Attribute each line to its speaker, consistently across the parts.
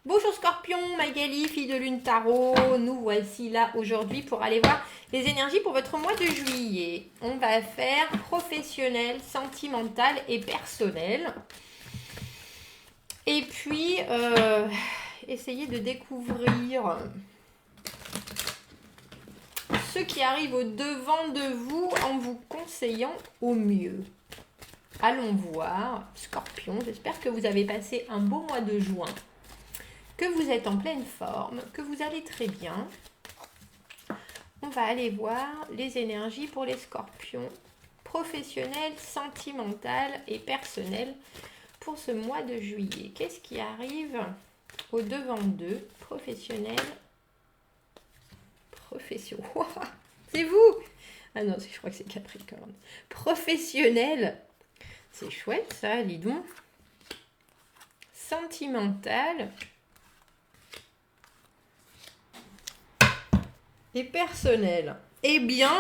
Speaker 1: Bonjour Scorpion, Magali, fille de Lune Tarot. Nous voici là aujourd'hui pour aller voir les énergies pour votre mois de juillet. On va faire professionnel, sentimental et personnel. Et puis, essayer de découvrir ce qui arrive au devant de vous en vous conseillant au mieux. Allons voir, Scorpion, j'espère que vous avez passé un beau mois de juin, que vous êtes en pleine forme, que vous allez très bien. On va aller voir les énergies pour les scorpions, professionnelles, sentimentales et personnelles pour ce mois de juillet. Qu'est-ce qui arrive au devant d'eux? Professionnel, c'est vous? Ah non, je crois que c'est Capricorne. Professionnel, c'est chouette ça, dis donc. Sentimental et personnel. Eh bien,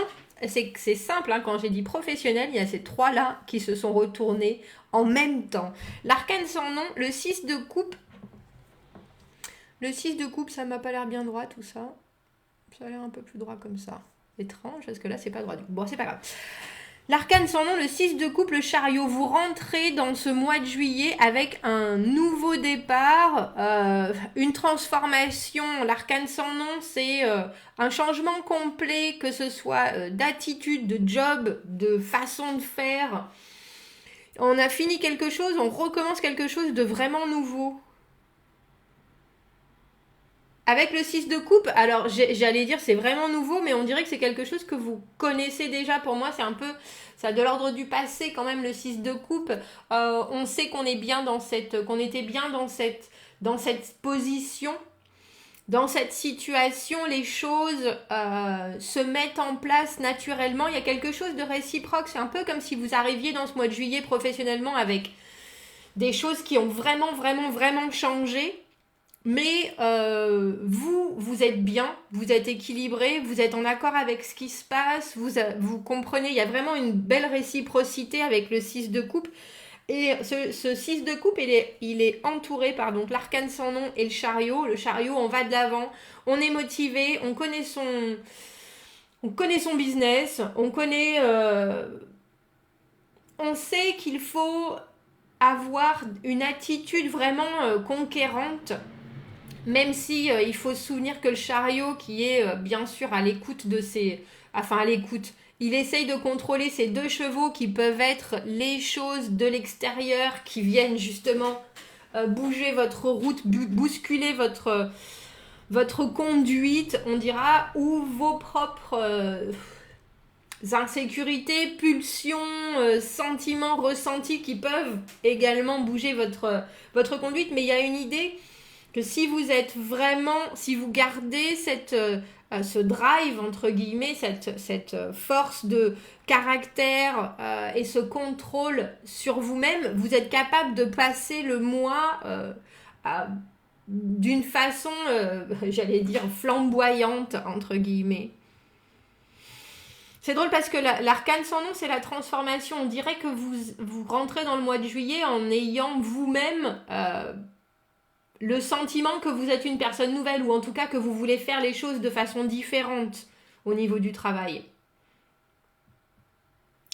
Speaker 1: c'est simple, hein, quand j'ai dit professionnel, il y a ces trois-là qui se sont retournés en même temps. L'arcane sans nom, le 6 de coupe. Le 6 de coupe, ça m'a pas l'air bien droit tout ça. Ça a l'air un peu plus droit comme ça. Étrange, parce que là, c'est pas droit du coup. Bon, c'est pas grave. L'arcane sans nom, le 6 de coupe, le chariot. Vous rentrez dans ce mois de juillet avec un nouveau départ, une transformation. L'arcane sans nom, c'est un changement complet, que ce soit d'attitude, de job, de façon de faire. On a fini quelque chose, on recommence quelque chose de vraiment nouveau. Avec le 6 de coupe, alors j'allais dire c'est vraiment nouveau, mais on dirait que c'est quelque chose que vous connaissez déjà. Pour moi, c'est un peu ça de l'ordre du passé quand même, le 6 de coupe. On sait qu'on est bien qu'on était bien dans cette position, dans cette situation. Les choses se mettent en place naturellement. Il y a quelque chose de réciproque. C'est un peu comme si vous arriviez dans ce mois de juillet professionnellement avec des choses qui ont vraiment changé. Mais vous êtes bien, vous êtes équilibré, vous êtes en accord avec ce qui se passe, vous comprenez, il y a vraiment une belle réciprocité avec le 6 de coupe. Et ce 6 de coupe, il est entouré par donc l'arcane sans nom et le chariot. Le chariot, on va de l'avant, on est motivé, on connaît son business, on sait qu'il faut avoir une attitude vraiment conquérante. Même si il faut se souvenir que le chariot, qui est bien sûr à l'écoute à l'écoute, il essaye de contrôler ces deux chevaux qui peuvent être les choses de l'extérieur qui viennent justement bouger votre route, bousculer votre conduite, on dira, ou vos propres insécurités, pulsions, sentiments, ressentis qui peuvent également bouger votre conduite. Mais il y a une idée que si vous gardez ce drive, entre guillemets, cette force de caractère et ce contrôle sur vous-même, vous êtes capable de passer le mois d'une façon, j'allais dire, flamboyante, entre guillemets. C'est drôle parce que l'arcane sans nom, c'est la transformation. On dirait que vous rentrez dans le mois de juillet en ayant vous-même le sentiment que vous êtes une personne nouvelle, ou en tout cas que vous voulez faire les choses de façon différente au niveau du travail.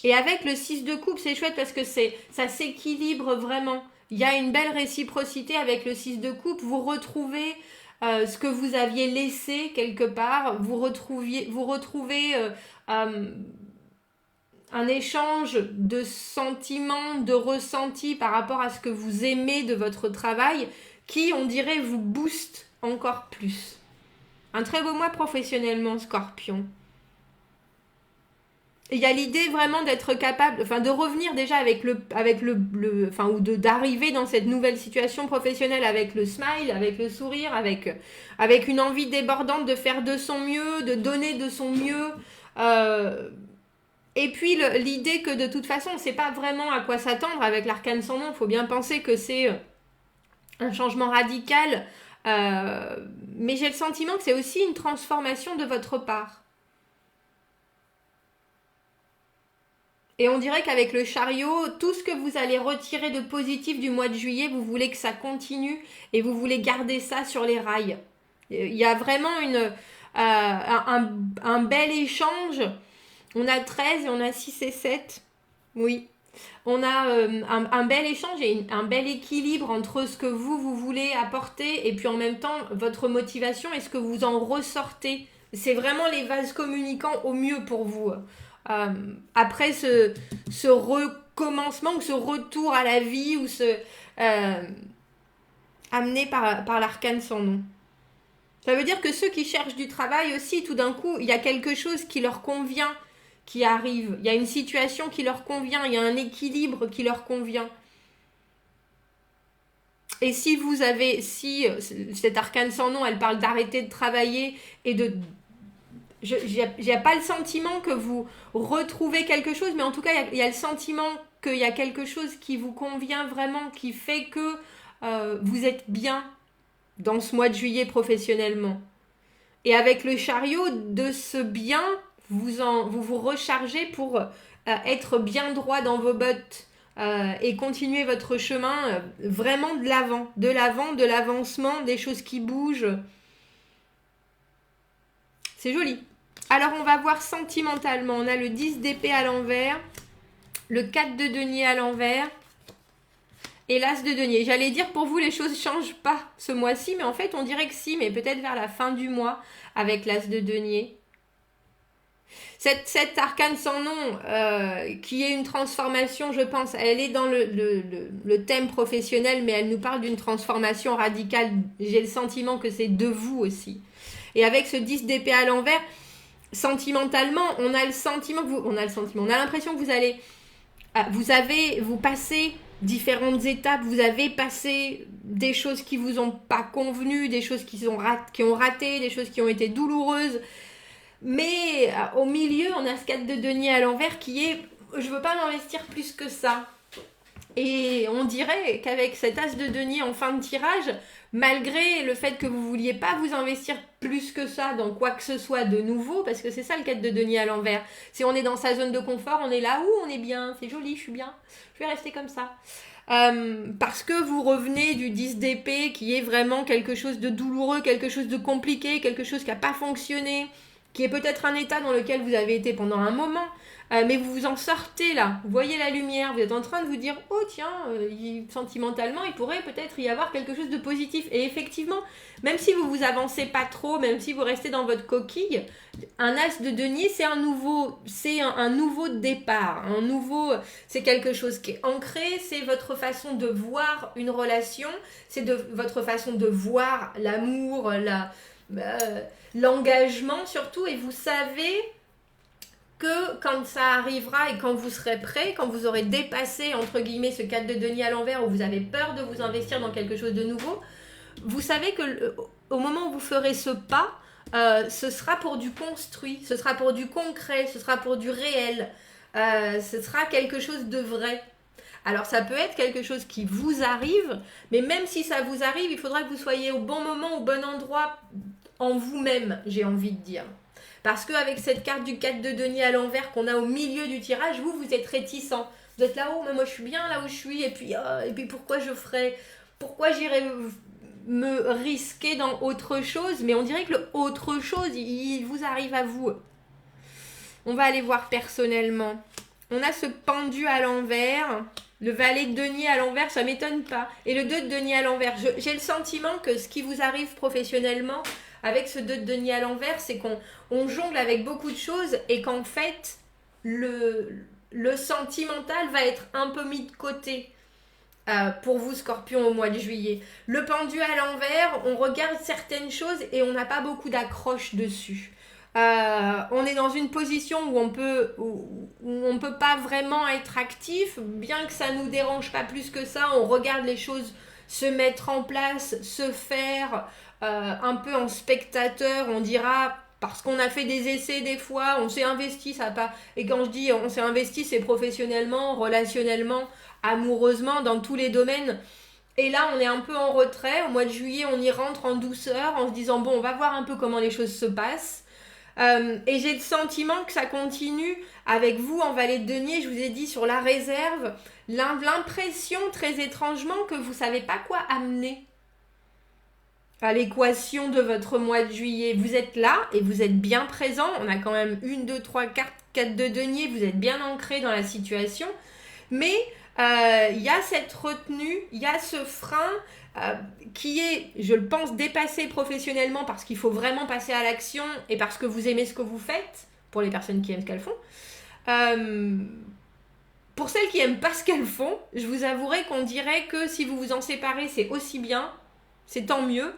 Speaker 1: Et avec le 6 de coupe, c'est chouette parce que ça s'équilibre vraiment. Il y a une belle réciprocité avec le 6 de coupe. Vous retrouvez ce que vous aviez laissé quelque part. Vous retrouvez un échange de sentiments, de ressentis par rapport à ce que vous aimez de votre travail, qui, on dirait, vous booste encore plus. Un très beau mois professionnellement, Scorpion. Il y a l'idée vraiment d'être capable, de revenir déjà avec d'arriver dans cette nouvelle situation professionnelle avec le smile, avec le sourire, avec une envie débordante de faire de son mieux, de donner de son mieux. Et puis l'idée que de toute façon, on ne sait pas vraiment à quoi s'attendre avec l'arcane sans nom. Il faut bien penser que c'est un changement radical, mais j'ai le sentiment que c'est aussi une transformation de votre part. Et on dirait qu'avec le chariot, tout ce que vous allez retirer de positif du mois de juillet, vous voulez que ça continue et vous voulez garder ça sur les rails. Il y a vraiment un bel échange. On a 13 et on a 6 et 7. Oui. On a un bel échange et un bel équilibre entre ce que vous voulez apporter et puis en même temps votre motivation et ce que vous en ressortez. C'est vraiment les vases communicants au mieux pour vous. Après ce recommencement ou ce retour à la vie ou amené par l'arcane sans nom. Ça veut dire que ceux qui cherchent du travail aussi, tout d'un coup, il y a quelque chose qui leur convient, qui arrive. Il y a une situation qui leur convient, il y a un équilibre qui leur convient. Et si cette arcane sans nom, elle parle d'arrêter de travailler et de... J'ai pas le sentiment que vous retrouvez quelque chose, mais en tout cas, il y a le sentiment qu'il y a quelque chose qui vous convient vraiment, qui fait que vous êtes bien dans ce mois de juillet professionnellement. Et avec le chariot, de ce bien, vous rechargez pour être bien droit dans vos bottes et continuer votre chemin vraiment de l'avant, de l'avancement, des choses qui bougent. C'est joli. Alors on va voir sentimentalement, on a le 10 d'épée à l'envers, le 4 de denier à l'envers et l'as de denier. J'allais dire pour vous les choses ne changent pas ce mois-ci, mais en fait on dirait que si, mais peut-être vers la fin du mois avec l'as de denier. Cette arcane sans nom, qui est une transformation, je pense, elle est dans le thème professionnel, mais elle nous parle d'une transformation radicale. J'ai le sentiment que c'est de vous aussi. Et avec ce 10 d'épée à l'envers, sentimentalement, on a l'impression que vous passez différentes étapes, vous avez passé des choses qui vous ont pas convenu, des choses qui ont raté, des choses qui ont été douloureuses. Mais au milieu, on a ce 4 de denier à l'envers qui est je veux pas m'investir plus que ça. Et on dirait qu'avec cet as de denier en fin de tirage, malgré le fait que vous vouliez pas vous investir plus que ça dans quoi que ce soit de nouveau, parce que c'est ça le 4 de denier à l'envers. Si on est dans sa zone de confort, on est là où on est bien, c'est joli, je suis bien, je vais rester comme ça. Parce que vous revenez du 10 d'épée qui est vraiment quelque chose de douloureux, quelque chose de compliqué, quelque chose qui n'a pas fonctionné, qui est peut-être un état dans lequel vous avez été pendant un moment, mais vous vous en sortez là, vous voyez la lumière, vous êtes en train de vous dire « Oh tiens, sentimentalement, il pourrait peut-être y avoir quelque chose de positif. » Et effectivement, même si vous vous avancez pas trop, même si vous restez dans votre coquille, un as de denier, c'est un nouveau départ, c'est quelque chose qui est ancré, c'est votre façon de voir une relation, c'est votre façon de voir l'amour, l'engagement surtout, et vous savez que quand ça arrivera et quand vous serez prêt, quand vous aurez dépassé entre guillemets ce 4 de denier à l'envers où vous avez peur de vous investir dans quelque chose de nouveau, vous savez que au moment où vous ferez ce pas, ce sera pour du construit, ce sera pour du concret, ce sera pour du réel, ce sera quelque chose de vrai. Alors ça peut être quelque chose qui vous arrive, mais même si ça vous arrive, il faudra que vous soyez au bon moment, au bon endroit en vous-même, j'ai envie de dire. Parce qu'avec cette carte du 4 de denier à l'envers qu'on a au milieu du tirage, vous êtes réticent. Vous êtes là-haut, mais moi je suis bien là où je suis, et puis pourquoi j'irais me risquer dans autre chose? Mais on dirait que le autre chose, il vous arrive à vous. On va aller voir personnellement. On a ce pendu à l'envers, le valet de denier à l'envers, ça m'étonne pas. Et le 2 de denier à l'envers, j'ai le sentiment que ce qui vous arrive professionnellement, avec ce 2 de denier à l'envers, c'est qu'on jongle avec beaucoup de choses et qu'en fait, le sentimental va être un peu mis de côté pour vous, Scorpion, au mois de juillet. Le pendu à l'envers, on regarde certaines choses et on n'a pas beaucoup d'accroche dessus. On est dans une position où on peut pas vraiment être actif, bien que ça nous dérange pas plus que ça. On regarde les choses se mettre en place, se faire... un peu en spectateur, on dira, parce qu'on a fait des essais des fois, on s'est investi, ça pas. Et quand je dis on s'est investi, c'est professionnellement, relationnellement, amoureusement, dans tous les domaines. Et là, on est un peu en retrait. Au mois de juillet, on y rentre en douceur, en se disant bon, on va voir un peu comment les choses se passent. Et j'ai le sentiment que ça continue avec vous en valet de denier. Je vous ai dit sur la réserve, l'impression très étrangement que vous savez pas quoi amener à l'équation de votre mois de juillet. Vous êtes là et vous êtes bien présent. On a quand même 1, 2, 3, 4 de denier. Vous êtes bien ancré dans la situation. Mais il y a cette retenue, il y a ce frein qui est, je le pense, dépassé professionnellement parce qu'il faut vraiment passer à l'action et parce que vous aimez ce que vous faites, pour les personnes qui aiment ce qu'elles font. Pour celles qui n'aiment pas ce qu'elles font, je vous avouerai qu'on dirait que si vous vous en séparez, c'est aussi bien, c'est tant mieux.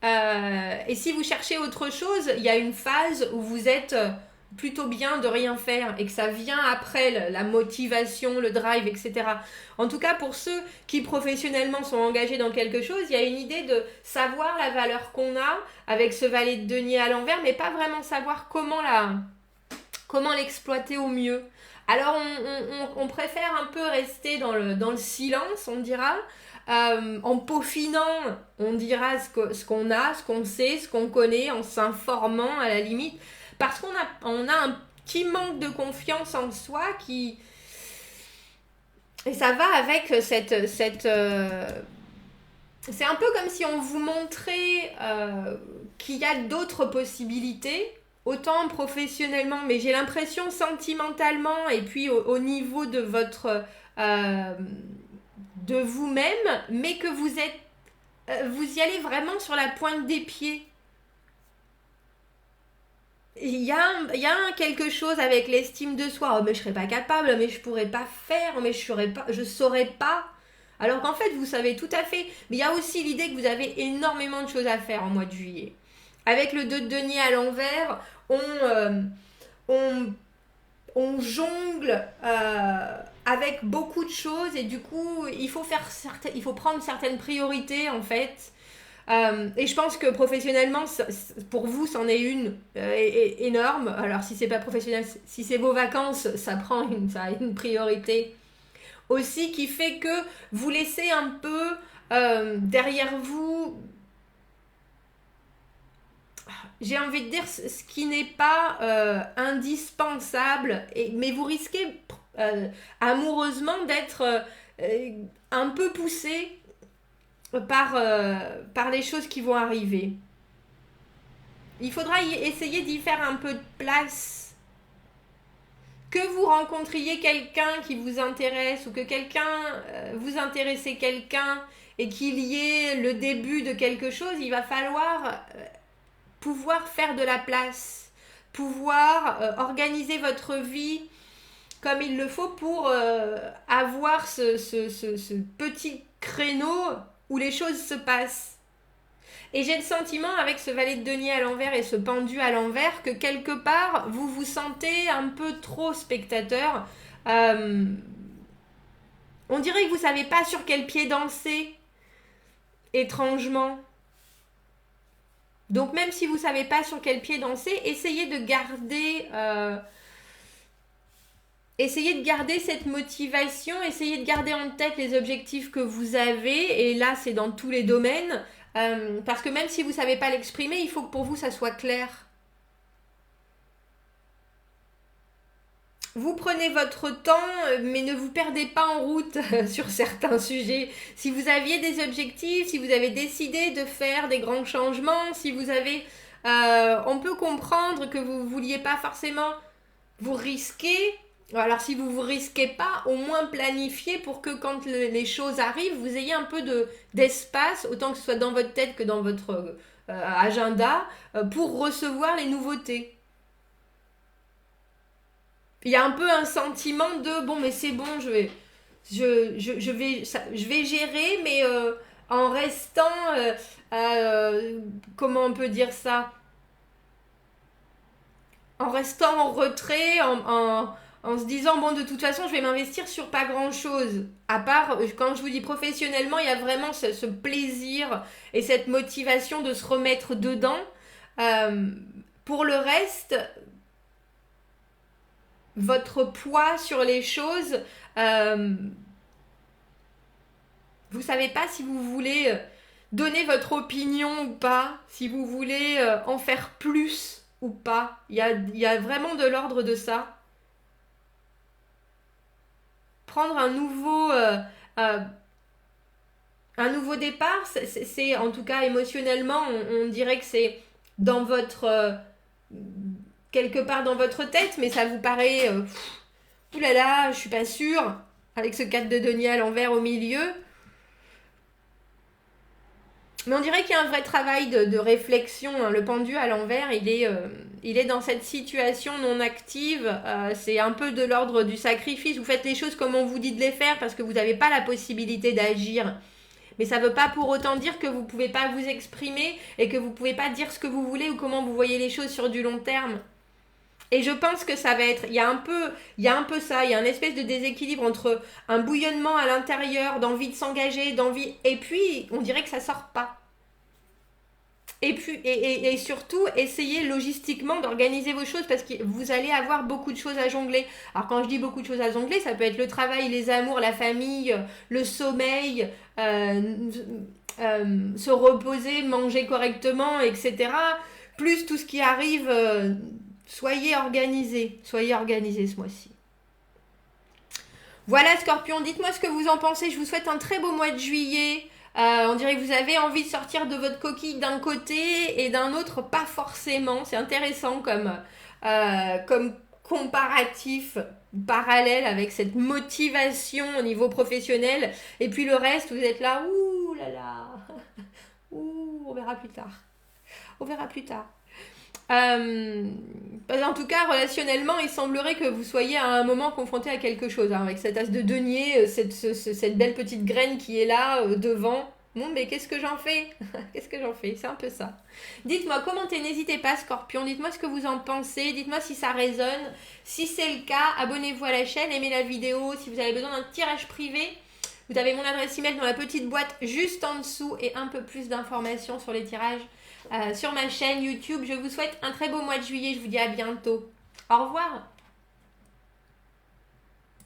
Speaker 1: Et si vous cherchez autre chose, il y a une phase où vous êtes plutôt bien de rien faire et que ça vient après la motivation, le drive, etc. En tout cas, pour ceux qui professionnellement sont engagés dans quelque chose, il y a une idée de savoir la valeur qu'on a avec ce valet de denier à l'envers, mais pas vraiment savoir comment l'exploiter au mieux. Alors on préfère un peu rester dans le silence, on dira, en peaufinant, on dira ce qu'on a, ce qu'on sait, ce qu'on connaît, en s'informant à la limite, parce qu'on a un petit manque de confiance en soi qui... Et ça va avec cette c'est un peu comme si on vous montrait qu'il y a d'autres possibilités, autant professionnellement, mais j'ai l'impression sentimentalement et puis au niveau de votre... de vous-même, mais que vous y allez vraiment sur la pointe des pieds. Il y a quelque chose avec l'estime de soi. Oh, mais je serais pas capable, mais je pourrais pas faire, mais je saurais pas. Alors qu'en fait, vous savez tout à fait. Mais il y a aussi l'idée que vous avez énormément de choses à faire en mois de juillet. Avec le 2 de denier à l'envers, on jongle avec beaucoup de choses et du coup, il faut prendre certaines priorités en fait. Et je pense que professionnellement, pour vous, c'en est une énorme. Alors, si c'est pas professionnel, si c'est vos vacances, ça a une priorité aussi qui fait que vous laissez un peu derrière vous, j'ai envie de dire, ce qui n'est pas indispensable, mais vous risquez amoureusement d'être un peu poussé par les choses qui vont arriver. Il faudra essayer d'y faire un peu de place. Que vous rencontriez quelqu'un qui vous intéresse ou que vous intéressez quelqu'un et qu'il y ait le début de quelque chose, il va falloir pouvoir faire de la place, pouvoir organiser votre vie comme il le faut pour avoir ce petit créneau où les choses se passent. Et j'ai le sentiment, avec ce valet de denier à l'envers et ce pendu à l'envers, que quelque part, vous vous sentez un peu trop spectateur. On dirait que vous ne savez pas sur quel pied danser, étrangement. Donc même si vous ne savez pas sur quel pied danser, essayez de garder cette motivation, essayez de garder en tête les objectifs que vous avez, et là c'est dans tous les domaines, parce que même si vous ne savez pas l'exprimer, il faut que pour vous ça soit clair. Vous prenez votre temps, mais ne vous perdez pas en route sur certains sujets. Si vous aviez des objectifs, si vous avez décidé de faire des grands changements, si vous avez... on peut comprendre que vous ne vouliez pas forcément vous risquer. Alors si vous ne vous risquez pas, au moins planifier pour que quand les choses arrivent, vous ayez un peu d'espace, autant que ce soit dans votre tête que dans votre agenda, pour recevoir les nouveautés. Il y a un peu un sentiment de bon, mais c'est bon, je vais gérer, mais en restant, comment on peut dire ça, en restant en retrait, en se disant bon, de toute façon je vais m'investir sur pas grand chose, à part quand je vous dis professionnellement, il y a vraiment ce plaisir et cette motivation de se remettre dedans. Pour le reste, votre poids sur les choses, vous savez pas si vous voulez donner votre opinion ou pas, si vous voulez en faire plus ou pas. Il y a vraiment de l'ordre de ça. Prendre euh, un nouveau départ, c'est en tout cas émotionnellement, on dirait que c'est dans votre quelque part dans votre tête, mais ça vous paraît oulala, je suis pas sûre, avec ce 4 de denier à l'envers au milieu. Mais on dirait qu'il y a un vrai travail de réflexion, hein. Le pendu à l'envers, il est dans cette situation non active. C'est un peu de l'ordre du sacrifice. Vous faites les choses comme on vous dit de les faire parce que vous n'avez pas la possibilité d'agir. Mais ça ne veut pas pour autant dire que vous ne pouvez pas vous exprimer et que vous ne pouvez pas dire ce que vous voulez ou comment vous voyez les choses sur du long terme. Et je pense que ça va être, il y a un peu ça, il y a une espèce de déséquilibre entre un bouillonnement à l'intérieur, d'envie de s'engager, et puis on dirait que ça sort pas. Et puis, et surtout, essayez logistiquement d'organiser vos choses parce que vous allez avoir beaucoup de choses à jongler. Alors quand je dis beaucoup de choses à jongler, ça peut être le travail, les amours, la famille, le sommeil, se reposer, manger correctement, etc. Plus tout ce qui arrive, soyez organisés ce mois-ci. Voilà Scorpion, dites-moi ce que vous en pensez, je vous souhaite un très beau mois de juillet. On dirait que vous avez envie de sortir de votre coquille d'un côté et d'un autre pas forcément. C'est intéressant comme comparatif parallèle avec cette motivation au niveau professionnel. Et puis le reste, vous êtes là, ouh là là, ouh, on verra plus tard. On verra plus tard. En tout cas, relationnellement, il semblerait que vous soyez à un moment confronté à quelque chose, hein, avec cette as de denier, cette belle petite graine qui est là devant. Bon, mais qu'est-ce que j'en fais? Qu'est-ce que j'en fais? C'est un peu ça. Dites-moi, commentez, n'hésitez pas, Scorpion. Dites-moi ce que vous en pensez. Dites-moi si ça résonne. Si c'est le cas, abonnez-vous à la chaîne, aimez la vidéo. Si vous avez besoin d'un tirage privé, vous avez mon adresse email dans la petite boîte juste en dessous et un peu plus d'informations sur les tirages sur ma chaîne YouTube. Je vous souhaite un très beau mois de juillet. Je vous dis à bientôt. Au revoir.